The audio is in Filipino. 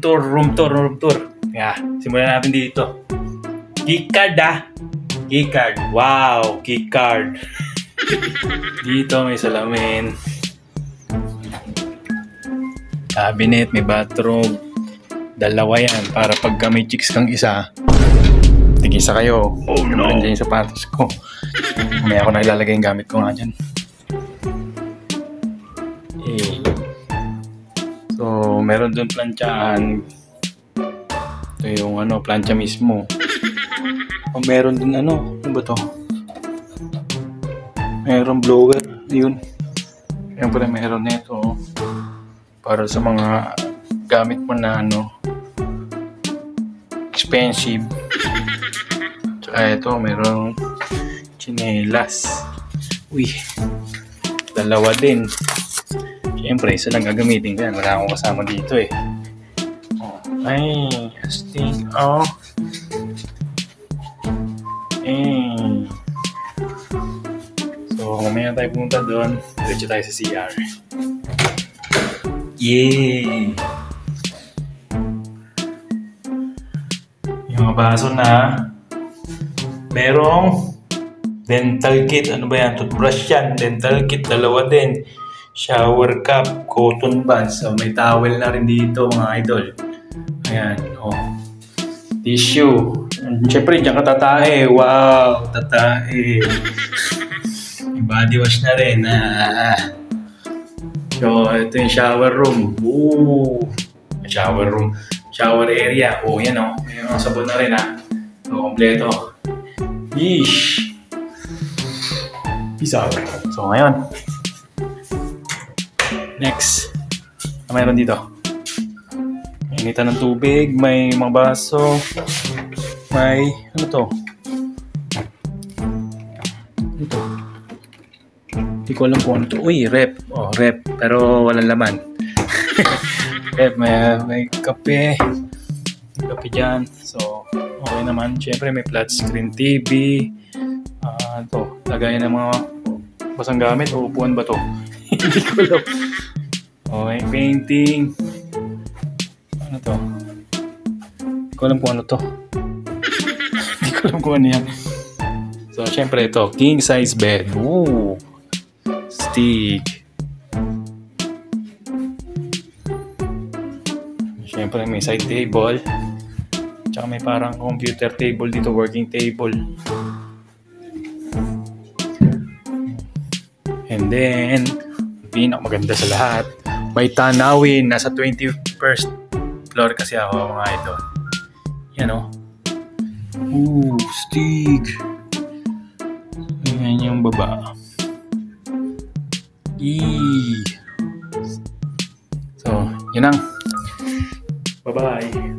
Room tour. Yeah, simulan natin dito. Keycard Keycard. Wow, keycard. Dito may salamin. Cabinet, may bathroom. Dalawa yan para pagka may chicks kang isa, tig-isa kayo. Oh no. Nandiyan yung sapatos ko. May ako naglalagay yung gamit ko nga dyan. So, meron doon planchahan. Ito yung plancha mismo. O meron din ano ba to? Meron blower. Yun. Siyempre meron nito. Para sa mga gamit mo na expensive. Tsaka ito, meron chinelas. Uy. Dalawa din. Siyempre, isa lang gagamitin ko yan. Wala akong kasama dito eh. Ay, astig. So, mamaya tayo pumunta doon. Diretso tayo sa CR. Yay! Yung mga baso na merong dental kit. Ano ba yan? Toothbrush yan. Dental kit. Dalawa din. Shower cap, cotton buds. So, may towel na rin dito mga idol. Ayan, tissue. Siyempre, dyan ka tatae. Wow, tatae. May body wash na rin. So, ito yung shower room. Shower room. Shower area. Yan may mga sabon na rin So, kompleto. Yeesh. Peace out. So, ngayon. Next, mayroon dito. Initan ng tubig, may mga baso, may ito. Hindi ko alam kung ano ito. Uy, rep. Rep. Pero walang laman. Rep, may kape. May kape dyan. So, okay naman. Siyempre, may flat screen TV. Ito, lagayan ng mga basang gamit. O upuan ba ito? Hindi ko alam. Okay, painting. Ano to? Hindi ko alam kung ano to. Hindi ko alam kung ano yan. So, syempre ito. King size bed. Stick. Syempre may side table. Tsaka may parang computer table dito. Working table. And then, pinakamaganda sa lahat, may tanawin. Nasa 21st floor kasi ako mga idol. Yan stick. Yan yung baba. So, yun lang. Bye-bye.